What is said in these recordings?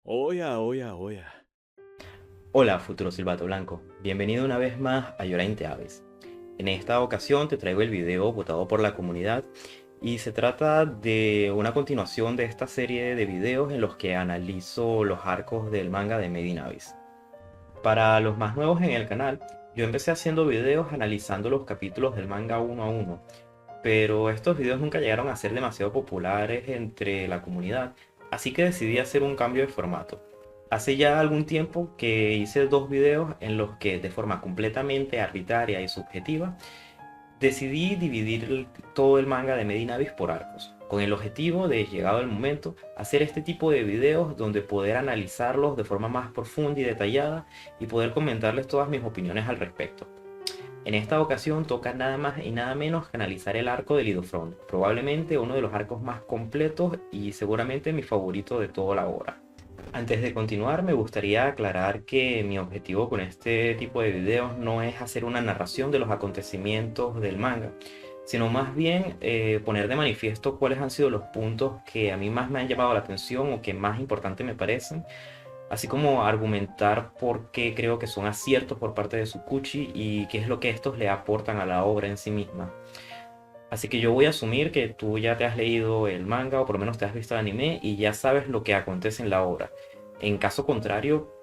Oya, oya, oya. Hola, futuro Silbato Blanco. Bienvenido una vez más a Llorente Aves. En esta ocasión te traigo el video votado por la comunidad y se trata de una continuación de esta serie de videos en los que analizo los arcos del manga de Made in Abyss. Para los más nuevos en el canal, yo empecé haciendo videos analizando los capítulos del manga uno a uno, pero estos videos nunca llegaron a ser demasiado populares entre la comunidad, así que decidí hacer un cambio de formato. Hace ya algún tiempo que hice dos videos en los que de forma completamente arbitraria y subjetiva decidí dividir todo el manga de Made in Abyss por arcos, con el objetivo de, llegado el momento, hacer este tipo de videos donde poder analizarlos de forma más profunda y detallada y poder comentarles todas mis opiniones al respecto. En esta ocasión toca nada más y nada menos que analizar el arco de Lidofront, probablemente uno de los arcos más completos y seguramente mi favorito de toda la obra. Antes de continuar, me gustaría aclarar que mi objetivo con este tipo de videos no es hacer una narración de los acontecimientos del manga, sino más bien poner de manifiesto cuáles han sido los puntos que a mí más me han llamado la atención o que más importantes me parecen, así como argumentar por qué creo que son aciertos por parte de Tsukuchi y qué es lo que estos le aportan a la obra en sí misma. Así que yo voy a asumir que tú ya te has leído el manga o por lo menos te has visto el anime y ya sabes lo que acontece en la obra. En caso contrario,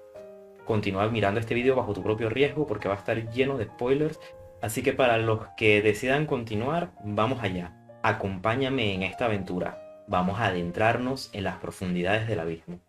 continúa mirando este video bajo tu propio riesgo porque va a estar lleno de spoilers. Así que para los que decidan continuar, vamos allá. Acompáñame en esta aventura. Vamos a adentrarnos en las profundidades del abismo.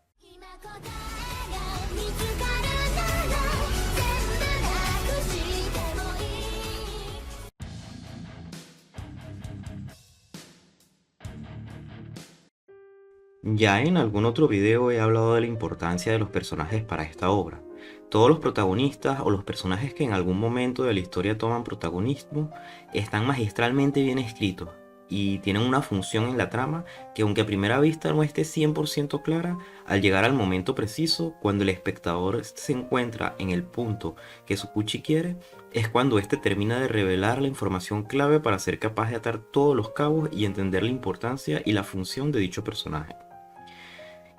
Ya en algún otro video he hablado de la importancia de los personajes para esta obra. Todos los protagonistas o los personajes que en algún momento de la historia toman protagonismo están magistralmente bien escritos y tienen una función en la trama que, aunque a primera vista no esté 100% clara, al llegar al momento preciso, cuando el espectador se encuentra en el punto que Tsukuchi quiere, es cuando éste termina de revelar la información clave para ser capaz de atar todos los cabos y entender la importancia y la función de dicho personaje.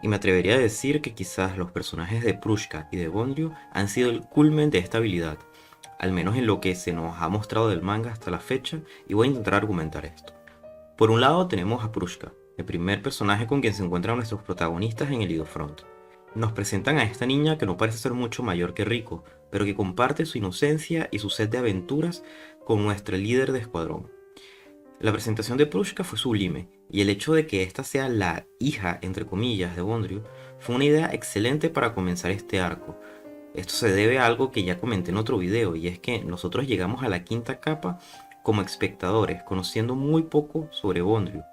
Y me atrevería a decir que quizás los personajes de Prushka y de Bondryu han sido el culmen de esta habilidad, al menos en lo que se nos ha mostrado del manga hasta la fecha, y voy a intentar argumentar esto. Por un lado tenemos a Prushka, el primer personaje con quien se encuentran nuestros protagonistas en el Idofront. Nos presentan a esta niña que no parece ser mucho mayor que Rico, pero que comparte su inocencia y su sed de aventuras con nuestro líder de escuadrón. La presentación de Prushka fue sublime, y el hecho de que esta sea la hija, entre comillas, de Bondryu, fue una idea excelente para comenzar este arco. Esto se debe a algo que ya comenté en otro video, y es que nosotros llegamos a la quinta capa como espectadores, conociendo muy poco sobre Bondryu.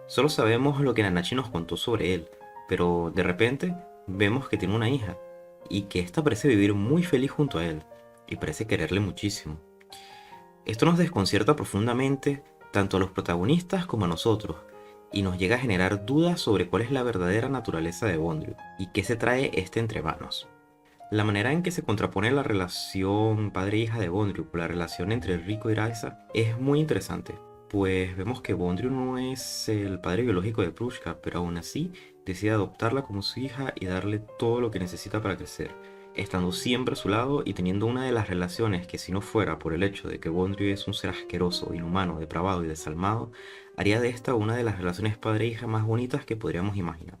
Solo sabemos lo que Nanachi nos contó sobre él, pero de repente vemos que tiene una hija, y que ésta parece vivir muy feliz junto a él, y parece quererle muchísimo. Esto nos desconcierta profundamente tanto a los protagonistas como a nosotros, y nos llega a generar dudas sobre cuál es la verdadera naturaleza de Bondryu y qué se trae este entre manos. La manera en que se contrapone la relación padre-hija de Bondryu con la relación entre Rico y Raisa es muy interesante, pues vemos que Bondryu no es el padre biológico de Prushka, pero aún así decide adoptarla como su hija y darle todo lo que necesita para crecer, estando siempre a su lado y teniendo una de las relaciones que, si no fuera por el hecho de que Bondryu es un ser asqueroso, inhumano, depravado y desalmado, haría de esta una de las relaciones padre-hija más bonitas que podríamos imaginar.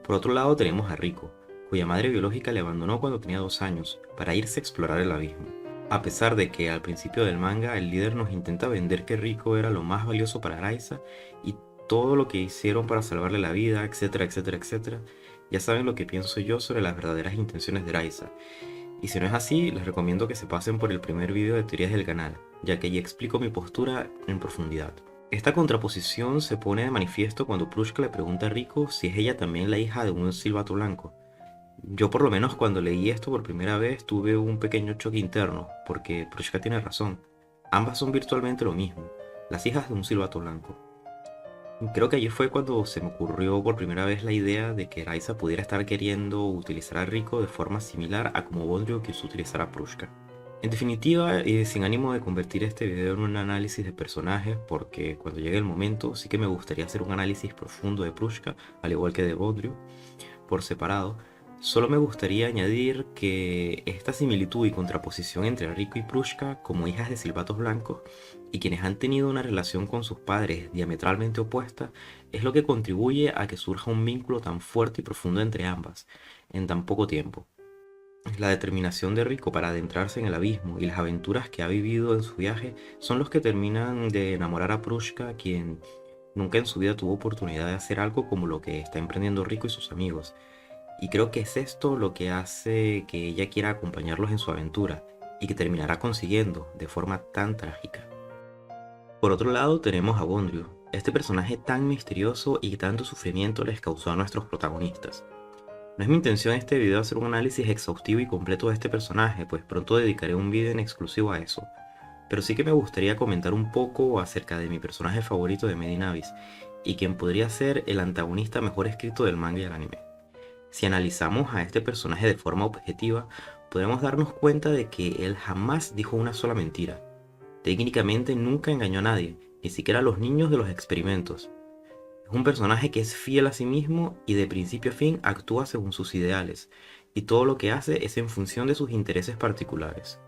Por otro lado tenemos a Rico, cuya madre biológica le abandonó cuando tenía 2 años para irse a explorar el abismo. A pesar de que al principio del manga el líder nos intenta vender que Rico era lo más valioso para Raisa y todo lo que hicieron para salvarle la vida, etcétera, etcétera, etcétera, ya saben lo que pienso yo sobre las verdaderas intenciones de Raisa. Y si no es así, les recomiendo que se pasen por el primer video de teorías del canal, ya que allí explico mi postura en profundidad. Esta contraposición se pone de manifiesto cuando Prushka le pregunta a Rico si es ella también la hija de un silbato blanco. Yo, por lo menos, cuando leí esto por primera vez tuve un pequeño choque interno, porque Prushka tiene razón. Ambas son virtualmente lo mismo, las hijas de un silbato blanco. Creo que allí fue cuando se me ocurrió por primera vez la idea de que Raisa pudiera estar queriendo utilizar a Rico de forma similar a como Bondryu quiso utilizar a Prushka. En definitiva, sin ánimo de convertir este video en un análisis de personajes, porque cuando llegue el momento sí que me gustaría hacer un análisis profundo de Prushka, al igual que de Bondryu, por separado, solo me gustaría añadir que esta similitud y contraposición entre Rico y Prushka como hijas de silbatos blancos y quienes han tenido una relación con sus padres diametralmente opuesta es lo que contribuye a que surja un vínculo tan fuerte y profundo entre ambas en tan poco tiempo. La determinación de Rico para adentrarse en el abismo y las aventuras que ha vivido en su viaje son los que terminan de enamorar a Prushka, quien nunca en su vida tuvo oportunidad de hacer algo como lo que está emprendiendo Rico y sus amigos. Y creo que es esto lo que hace que ella quiera acompañarlos en su aventura y que terminará consiguiendo de forma tan trágica. Por otro lado tenemos a Bondryu, este personaje tan misterioso y que tanto sufrimiento les causó a nuestros protagonistas. No es mi intención en este video hacer un análisis exhaustivo y completo de este personaje, pues pronto dedicaré un video en exclusivo a eso. Pero sí que me gustaría comentar un poco acerca de mi personaje favorito de Made in Abyss, y quien podría ser el antagonista mejor escrito del manga y el anime. Si analizamos a este personaje de forma objetiva, podremos darnos cuenta de que él jamás dijo una sola mentira. Técnicamente nunca engañó a nadie, ni siquiera a los niños de los experimentos. Es un personaje que es fiel a sí mismo y de principio a fin actúa según sus ideales, y todo lo que hace es en función de sus intereses particulares.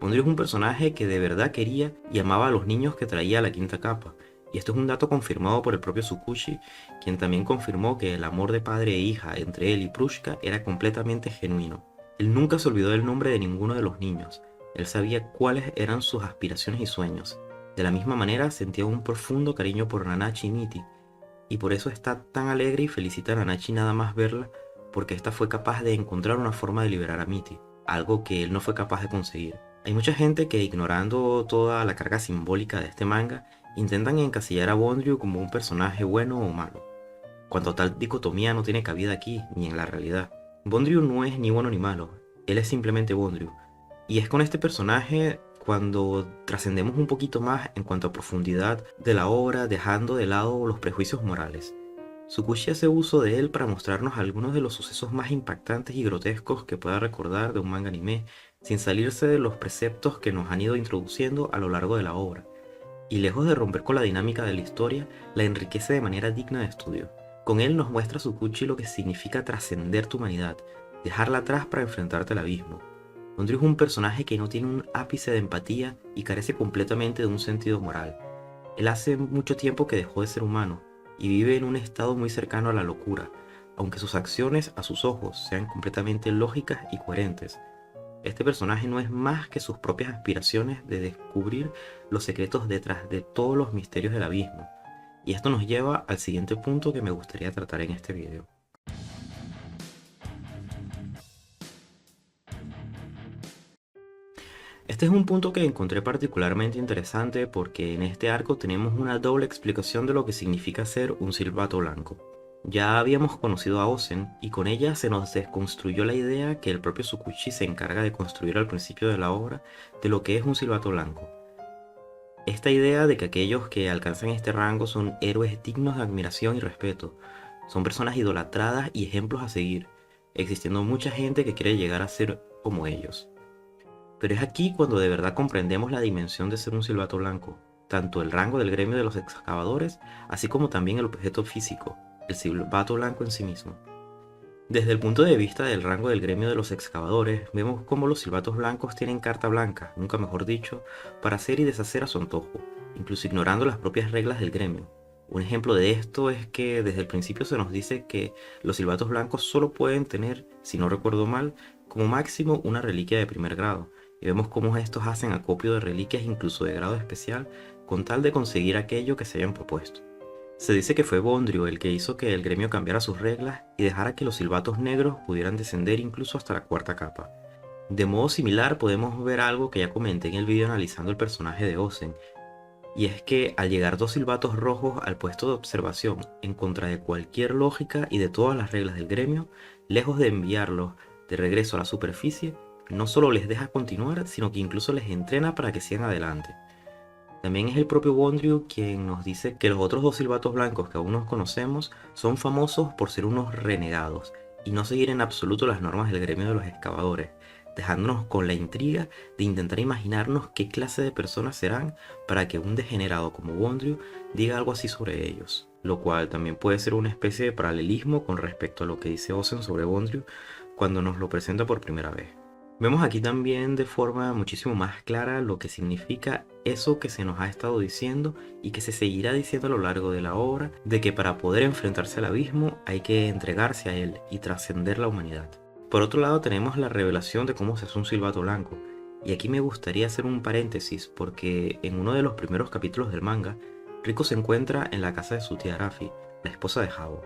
Mondrio es un personaje que de verdad quería y amaba a los niños que traía a la quinta capa, y esto es un dato confirmado por el propio Tsukushi, quien también confirmó que el amor de padre e hija entre él y Prushka era completamente genuino. Él nunca se olvidó del nombre de ninguno de los niños, él sabía cuáles eran sus aspiraciones y sueños. De la misma manera sentía un profundo cariño por Nanachi y Mitty, y por eso está tan alegre y felicita a Nanachi nada más verla, porque ésta fue capaz de encontrar una forma de liberar a Mitty, algo que él no fue capaz de conseguir. Hay mucha gente que, ignorando toda la carga simbólica de este manga, intentan encasillar a Bondryu como un personaje bueno o malo, cuando tal dicotomía no tiene cabida aquí ni en la realidad. Bondryu no es ni bueno ni malo, él es simplemente Bondryu, y es con este personaje cuando trascendemos un poquito más en cuanto a profundidad de la obra, dejando de lado los prejuicios morales. Tsukushi hace uso de él para mostrarnos algunos de los sucesos más impactantes y grotescos que pueda recordar de un manga anime, sin salirse de los preceptos que nos han ido introduciendo a lo largo de la obra, y lejos de romper con la dinámica de la historia, la enriquece de manera digna de estudio. Con él nos muestra Tsukushi lo que significa trascender tu humanidad, dejarla atrás para enfrentarte al abismo. Bondryu es un personaje que no tiene un ápice de empatía y carece completamente de un sentido moral. Él hace mucho tiempo que dejó de ser humano y vive en un estado muy cercano a la locura, aunque sus acciones a sus ojos sean completamente lógicas y coherentes. Este personaje no es más que sus propias aspiraciones de descubrir los secretos detrás de todos los misterios del abismo, y esto nos lleva al siguiente punto que me gustaría tratar en este video. Este es un punto que encontré particularmente interesante porque en este arco tenemos una doble explicación de lo que significa ser un silbato blanco. Ya habíamos conocido a Ozen y con ella se nos desconstruyó la idea que el propio Tsukushi se encarga de construir al principio de la obra de lo que es un silbato blanco. Esta idea de que aquellos que alcanzan este rango son héroes dignos de admiración y respeto, son personas idolatradas y ejemplos a seguir, existiendo mucha gente que quiere llegar a ser como ellos. Pero es aquí cuando de verdad comprendemos la dimensión de ser un silbato blanco, tanto el rango del gremio de los excavadores, así como también el objeto físico, el silbato blanco en sí mismo. Desde el punto de vista del rango del gremio de los excavadores, vemos cómo los silbatos blancos tienen carta blanca, nunca mejor dicho, para hacer y deshacer a su antojo, incluso ignorando las propias reglas del gremio. Un ejemplo de esto es que desde el principio se nos dice que los silbatos blancos solo pueden tener, si no recuerdo mal, como máximo una reliquia de primer grado, y vemos cómo estos hacen acopio de reliquias incluso de grado especial con tal de conseguir aquello que se hayan propuesto. Se dice que fue Bondryu el que hizo que el gremio cambiara sus reglas y dejara que los silbatos negros pudieran descender incluso hasta la cuarta capa. De modo similar podemos ver algo que ya comenté en el video analizando el personaje de Ozen, y es que al llegar dos silbatos rojos al puesto de observación en contra de cualquier lógica y de todas las reglas del gremio, lejos de enviarlos de regreso a la superficie, no solo les deja continuar, sino que incluso les entrena para que sigan adelante. También es el propio Bondryu quien nos dice que los otros dos silbatos blancos que aún no conocemos son famosos por ser unos renegados y no seguir en absoluto las normas del gremio de los excavadores, dejándonos con la intriga de intentar imaginarnos qué clase de personas serán para que un degenerado como Bondryu diga algo así sobre ellos. lo cual también puede ser una especie de paralelismo con respecto a lo que dice Ozen sobre Bondrewd cuando nos lo presenta por primera vez. Vemos aquí también de forma muchísimo más clara lo que significa eso que se nos ha estado diciendo y que se seguirá diciendo a lo largo de la obra, de que para poder enfrentarse al abismo hay que entregarse a él y trascender la humanidad. Por otro lado tenemos la revelación de cómo se hace un silbato blanco, y aquí me gustaría hacer un paréntesis porque en uno de los primeros capítulos del manga, Rico se encuentra en la casa de su tía Rafi, la esposa de Jabo,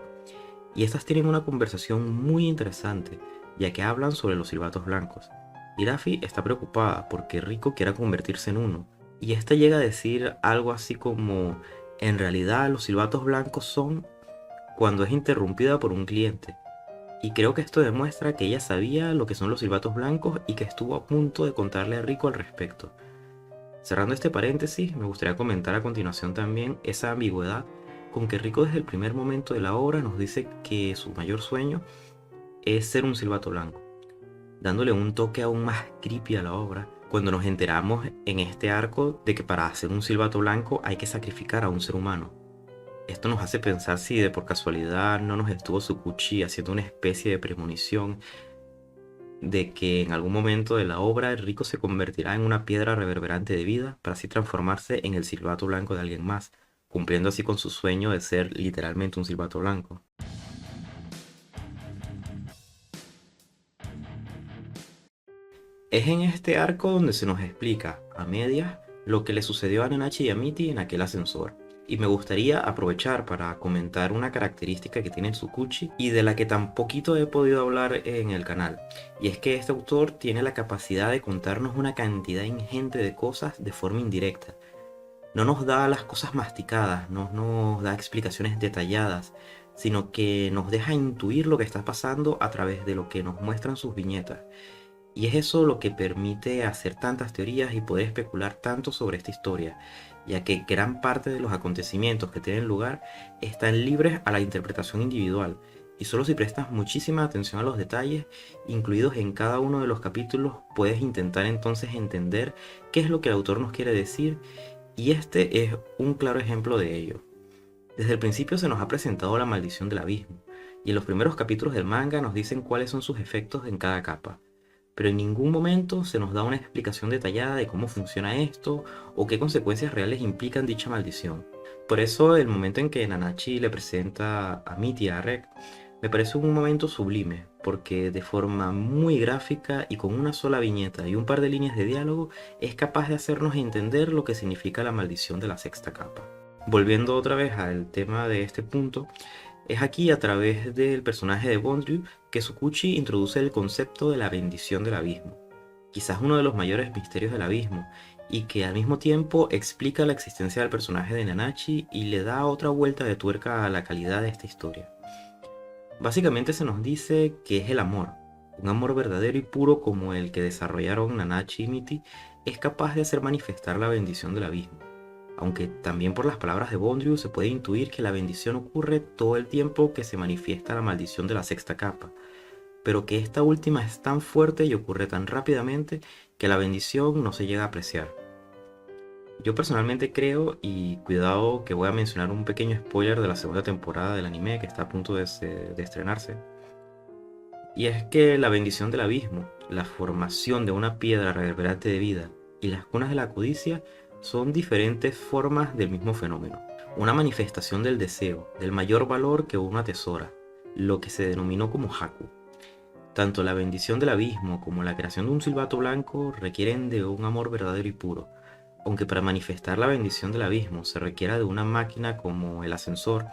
y estas tienen una conversación muy interesante, ya que hablan sobre los silbatos blancos. Y Rafi está preocupada porque Rico quiera convertirse en uno, y esta llega a decir algo así como: en realidad los silbatos blancos son cuando es interrumpida por un cliente. Y creo que esto demuestra que ella sabía lo que son los silbatos blancos y que estuvo a punto de contarle a Rico al respecto. Cerrando este paréntesis, me gustaría comentar a continuación también esa ambigüedad con que Rico desde el primer momento de la obra nos dice que su mayor sueño es ser un silbato blanco, dándole un toque aún más creepy a la obra cuando nos enteramos en este arco de que para hacer un silbato blanco hay que sacrificar a un ser humano. Esto nos hace pensar si de por casualidad no nos estuvo Tsukuchi haciendo una especie de premonición de que en algún momento de la obra Rico se convertirá en una piedra reverberante de vida para así transformarse en el silbato blanco de alguien más, cumpliendo así con su sueño de ser literalmente un silbato blanco. Es en este arco donde se nos explica, a medias, lo que le sucedió a Nanachi y a Mitty en aquel ascensor. Y me gustaría aprovechar para comentar una característica que tiene Tsukuchi y de la que tan poquito he podido hablar en el canal. Y es que este autor tiene la capacidad de contarnos una cantidad ingente de cosas de forma indirecta. No nos da las cosas masticadas, no nos da explicaciones detalladas, sino que nos deja intuir lo que está pasando a través de lo que nos muestran sus viñetas. Y es eso lo que permite hacer tantas teorías y poder especular tanto sobre esta historia, ya que gran parte de los acontecimientos que tienen lugar están libres a la interpretación individual, y solo si prestas muchísima atención a los detalles incluidos en cada uno de los capítulos puedes intentar entonces entender qué es lo que el autor nos quiere decir, y este es un claro ejemplo de ello. Desde el principio se nos ha presentado la maldición del abismo, y en los primeros capítulos del manga nos dicen cuáles son sus efectos en cada capa, pero en ningún momento se nos da una explicación detallada de cómo funciona esto o qué consecuencias reales implican dicha maldición. Por eso el momento en que Nanachi le presenta a Mitty a Rek me parece un momento sublime, porque de forma muy gráfica y con una sola viñeta y un par de líneas de diálogo es capaz de hacernos entender lo que significa la maldición de la sexta capa. Volviendo otra vez al tema de este punto, es aquí a través del personaje de Bondrewd que Tsukuchi introduce el concepto de la bendición del abismo, quizás uno de los mayores misterios del abismo, y que al mismo tiempo explica la existencia del personaje de Nanachi y le da otra vuelta de tuerca a la calidad de esta historia. Básicamente se nos dice que es el amor, un amor verdadero y puro como el que desarrollaron Nanachi y Mitty, es capaz de hacer manifestar la bendición del abismo. Aunque también por las palabras de Bondrewd se puede intuir que la bendición ocurre todo el tiempo que se manifiesta la maldición de la sexta capa, pero que esta última es tan fuerte y ocurre tan rápidamente que la bendición no se llega a apreciar. Yo personalmente creo, y cuidado que voy a mencionar un pequeño spoiler de la segunda temporada del anime que está a punto de estrenarse, y es que la bendición del abismo, la formación de una piedra reverberante de vida y las cunas de la codicia son diferentes formas del mismo fenómeno. Una manifestación del deseo, del mayor valor que uno atesora, lo que se denominó como Haku. Tanto la bendición del abismo como la creación de un silbato blanco requieren de un amor verdadero y puro, aunque para manifestar la bendición del abismo se requiera de una máquina como el ascensor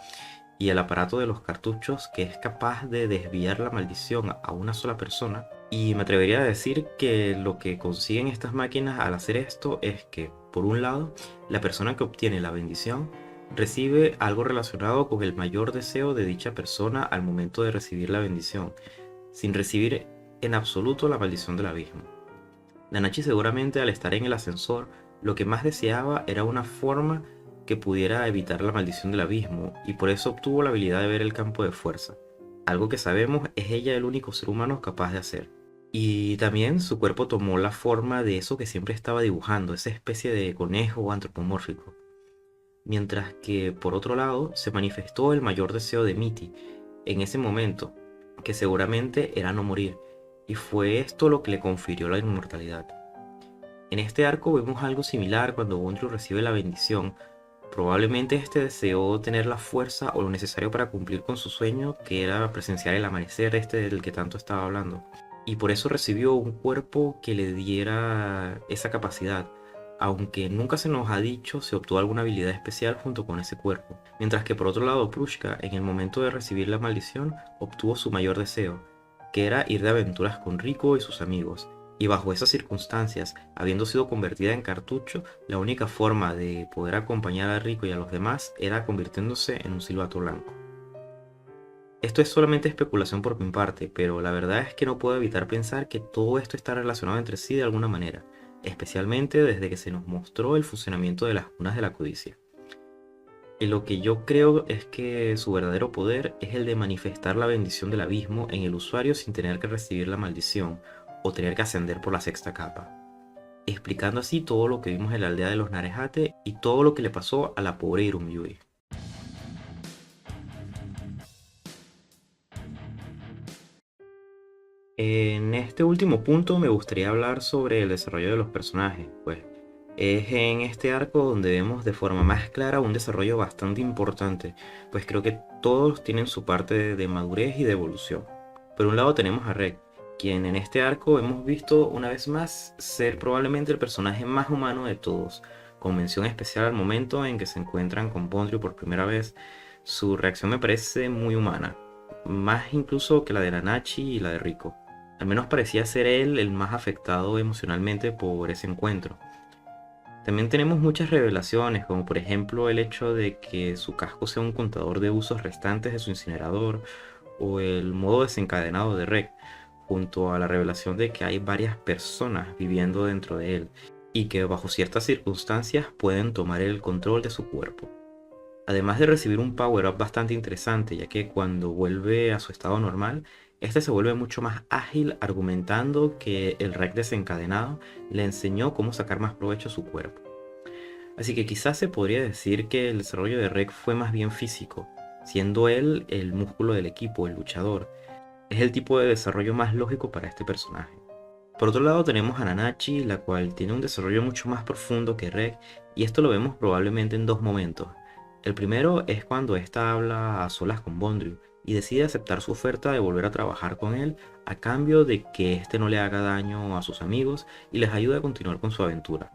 y el aparato de los cartuchos que es capaz de desviar la maldición a una sola persona. Y me atrevería a decir que lo que consiguen estas máquinas al hacer esto es que, por un lado, la persona que obtiene la bendición recibe algo relacionado con el mayor deseo de dicha persona al momento de recibir la bendición, sin recibir en absoluto la maldición del abismo. Nanachi seguramente al estar en el ascensor, lo que más deseaba era una forma que pudiera evitar la maldición del abismo, y por eso obtuvo la habilidad de ver el campo de fuerza, algo que sabemos es ella el único ser humano capaz de hacer. Y también su cuerpo tomó la forma de eso que siempre estaba dibujando, esa especie de conejo antropomórfico. mientras que por otro lado se manifestó el mayor deseo de Mitty en ese momento, que seguramente era no morir, y fue esto lo que le confirió la inmortalidad. En este arco vemos algo similar cuando Bondrewd recibe la bendición. Probablemente este deseó tener la fuerza o lo necesario para cumplir con su sueño, que era presenciar el amanecer este del que tanto estaba hablando. Y por eso recibió un cuerpo que le diera esa capacidad. Aunque nunca se nos ha dicho si obtuvo alguna habilidad especial junto con ese cuerpo. Mientras que por otro lado Prushka, en el momento de recibir la maldición, obtuvo su mayor deseo, que era ir de aventuras con Rico y sus amigos. Y bajo esas circunstancias, habiendo sido convertida en cartucho, la única forma de poder acompañar a Rico y a los demás era convirtiéndose en un silbato blanco. Esto es solamente especulación por mi parte, pero la verdad es que no puedo evitar pensar que todo esto está relacionado entre sí de alguna manera, especialmente desde que se nos mostró el funcionamiento de las cunas de la codicia. Y lo que yo creo es que su verdadero poder es el de manifestar la bendición del abismo en el usuario sin tener que recibir la maldición o tener que ascender por la sexta capa, explicando así todo lo que vimos en la aldea de los Narehate y todo lo que le pasó a la pobre Irumyuui. En este último punto me gustaría hablar sobre el desarrollo de los personajes, pues es en este arco donde vemos de forma más clara un desarrollo bastante importante, pues creo que todos tienen su parte de madurez y de evolución. Por un lado tenemos a Reg, quien en este arco hemos visto una vez más ser probablemente el personaje más humano de todos, con mención especial al momento en que se encuentran con Bondrewd por primera vez. Su reacción me parece muy humana, más incluso que la de Nanachi y la de Rico. Al menos parecía ser él el más afectado emocionalmente por ese encuentro. También tenemos muchas revelaciones, como por ejemplo el hecho de que su casco sea un contador de usos restantes de su incinerador, o el modo desencadenado de Reg, junto a la revelación de que hay varias personas viviendo dentro de él, y que bajo ciertas circunstancias pueden tomar el control de su cuerpo. Además de recibir un power-up bastante interesante, ya que cuando vuelve a su estado normal, este se vuelve mucho más ágil, argumentando que el Reg desencadenado le enseñó cómo sacar más provecho a su cuerpo. Así que quizás se podría decir que el desarrollo de Reg fue más bien físico, siendo él el músculo del equipo, el luchador. Es el tipo de desarrollo más lógico para este personaje. Por otro lado tenemos a Nanachi, la cual tiene un desarrollo mucho más profundo que Reg, y esto lo vemos probablemente en dos momentos. El primero es cuando ésta habla a solas con Bondrewd y decide aceptar su oferta de volver a trabajar con él a cambio de que éste no le haga daño a sus amigos y les ayude a continuar con su aventura.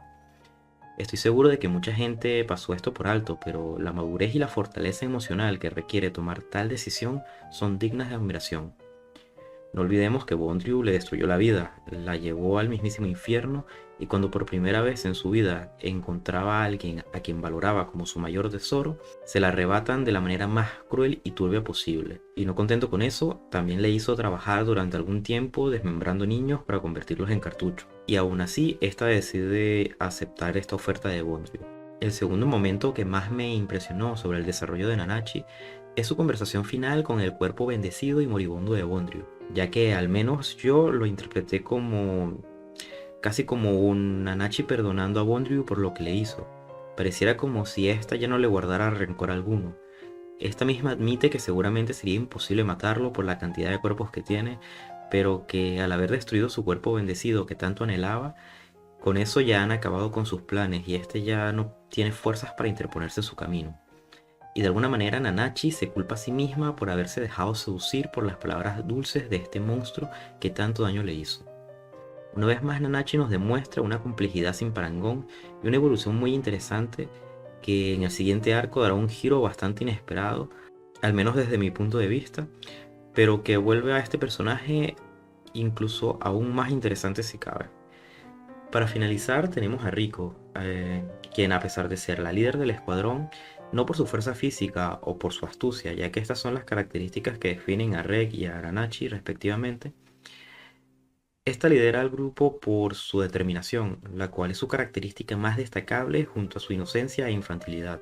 Estoy seguro de que mucha gente pasó esto por alto, pero la madurez y la fortaleza emocional que requiere tomar tal decisión son dignas de admiración. No olvidemos que Bondrewd le destruyó la vida, la llevó al mismísimo infierno, y cuando por primera vez en su vida encontraba a alguien a quien valoraba como su mayor tesoro, se la arrebatan de la manera más cruel y turbia posible. Y no contento con eso, también le hizo trabajar durante algún tiempo desmembrando niños para convertirlos en cartucho. Y aún así, esta decide aceptar esta oferta de Bondrewd. El segundo momento que más me impresionó sobre el desarrollo de Nanachi es su conversación final con el cuerpo bendecido y moribundo de Bondrewd, ya que al menos yo lo interpreté como casi como un Nanachi perdonando a Bondrewd por lo que le hizo. Pareciera como si ésta ya no le guardara rencor alguno. Esta misma admite que seguramente sería imposible matarlo por la cantidad de cuerpos que tiene, pero que al haber destruido su cuerpo bendecido que tanto anhelaba, con eso ya han acabado con sus planes y este ya no tiene fuerzas para interponerse en su camino. Y de alguna manera Nanachi se culpa a sí misma por haberse dejado seducir por las palabras dulces de este monstruo que tanto daño le hizo. Una vez más Nanachi nos demuestra una complejidad sin parangón y una evolución muy interesante que en el siguiente arco dará un giro bastante inesperado, al menos desde mi punto de vista, pero que vuelve a este personaje incluso aún más interesante si cabe. Para finalizar tenemos a Rico, quien a pesar de ser la líder del escuadrón, no por su fuerza física o por su astucia, ya que estas son las características que definen a Reg y a Aranachi respectivamente, esta lidera al grupo por su determinación, la cual es su característica más destacable junto a su inocencia e infantilidad.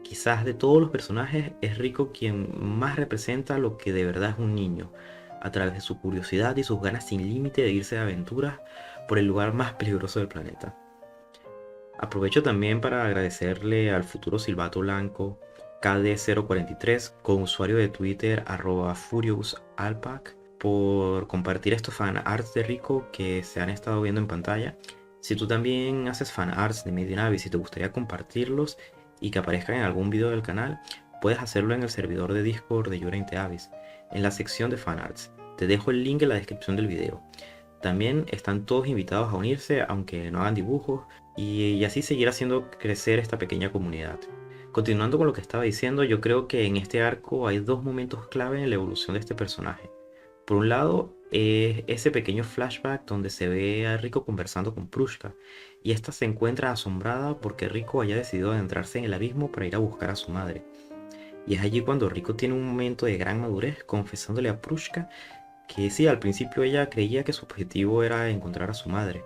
Quizás de todos los personajes es Rico quien más representa lo que de verdad es un niño, a través de su curiosidad y sus ganas sin límite de irse de aventuras por el lugar más peligroso del planeta. Aprovecho también para agradecerle al futuro Silvato Blanco KD043 con usuario de Twitter @FuriousAlpac por compartir estos fan arts de Rico que se han estado viendo en pantalla. Si tú también haces fan arts de Made in Abyss y te gustaría compartirlos y que aparezcan en algún video del canal, puedes hacerlo en el servidor de Discord de Yura Abyss, en la sección de fan arts. Te dejo el link en la descripción del video. También están todos invitados a unirse, aunque no hagan dibujos, y así seguir haciendo crecer esta pequeña comunidad. Continuando con lo que estaba diciendo, yo creo que en este arco hay dos momentos clave en la evolución de este personaje. Por un lado, es ese pequeño flashback donde se ve a Rico conversando con Prushka, y esta se encuentra asombrada porque Rico haya decidido adentrarse en el abismo para ir a buscar a su madre. Y es allí cuando Rico tiene un momento de gran madurez confesándole a Prushka que sí, al principio ella creía que su objetivo era encontrar a su madre,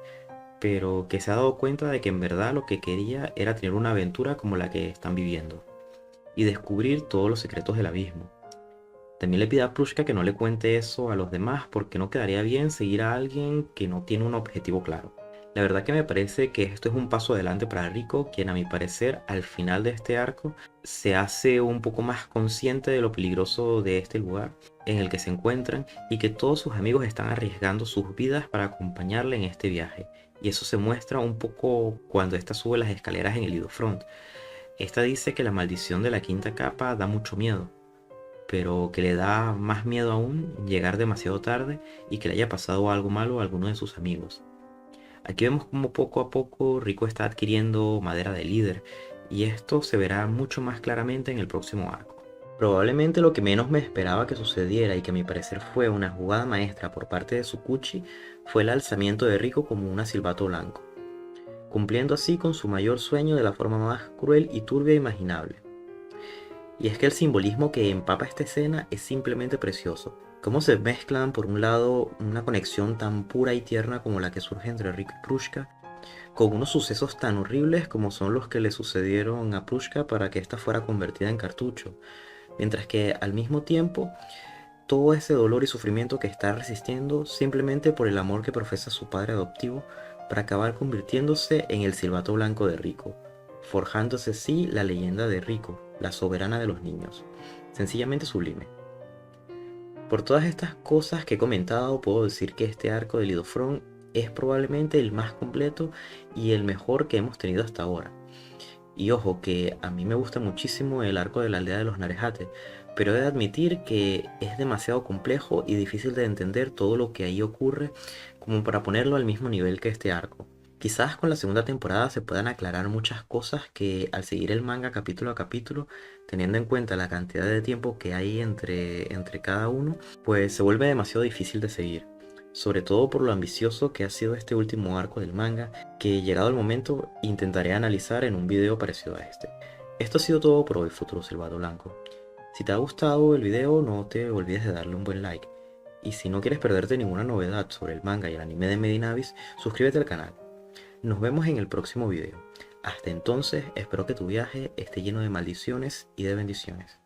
pero que se ha dado cuenta de que en verdad lo que quería era tener una aventura como la que están viviendo y descubrir todos los secretos del abismo. También le pide a Prushka que no le cuente eso a los demás porque no quedaría bien seguir a alguien que no tiene un objetivo claro. La verdad que me parece que esto es un paso adelante para Rico, quien a mi parecer al final de este arco se hace un poco más consciente de lo peligroso de este lugar en el que se encuentran y que todos sus amigos están arriesgando sus vidas para acompañarle en este viaje. Y eso se muestra un poco cuando ésta sube las escaleras en el Idofront. Esta dice que la maldición de la quinta capa da mucho miedo, pero que le da más miedo aún llegar demasiado tarde y que le haya pasado algo malo a alguno de sus amigos. Aquí vemos como poco a poco Rico está adquiriendo madera de líder, y esto se verá mucho más claramente en el próximo arco. Probablemente lo que menos me esperaba que sucediera y que a mi parecer fue una jugada maestra por parte de Tsukuchi fue el alzamiento de Rico como una Silbato Blanco, cumpliendo así con su mayor sueño de la forma más cruel y turbia imaginable. Y es que el simbolismo que empapa esta escena es simplemente precioso. Cómo se mezclan por un lado una conexión tan pura y tierna como la que surge entre Rick y Prushka, con unos sucesos tan horribles como son los que le sucedieron a Prushka para que ésta fuera convertida en cartucho, mientras que al mismo tiempo todo ese dolor y sufrimiento que está resistiendo simplemente por el amor que profesa su padre adoptivo para acabar convirtiéndose en el Silbato Blanco de Rico, forjándose así la leyenda de Rico, la soberana de los niños. Sencillamente sublime. Por todas estas cosas que he comentado, puedo decir que este arco de Lidofrón es probablemente el más completo y el mejor que hemos tenido hasta ahora. Y ojo, que a mí me gusta muchísimo el arco de la aldea de los Narejate, pero he de admitir que es demasiado complejo y difícil de entender todo lo que ahí ocurre como para ponerlo al mismo nivel que este arco. Quizás con la segunda temporada se puedan aclarar muchas cosas que al seguir el manga capítulo a capítulo, teniendo en cuenta la cantidad de tiempo que hay entre cada uno, pues se vuelve demasiado difícil de seguir. Sobre todo por lo ambicioso que ha sido este último arco del manga, que llegado el momento intentaré analizar en un video parecido a este. Esto ha sido todo por hoy, futuro Silbato Blanco. Si te ha gustado el video, no te olvides de darle un buen like. Y si no quieres perderte ninguna novedad sobre el manga y el anime de Made in Abyss, suscríbete al canal. Nos vemos en el próximo video. Hasta entonces, espero que tu viaje esté lleno de maldiciones y de bendiciones.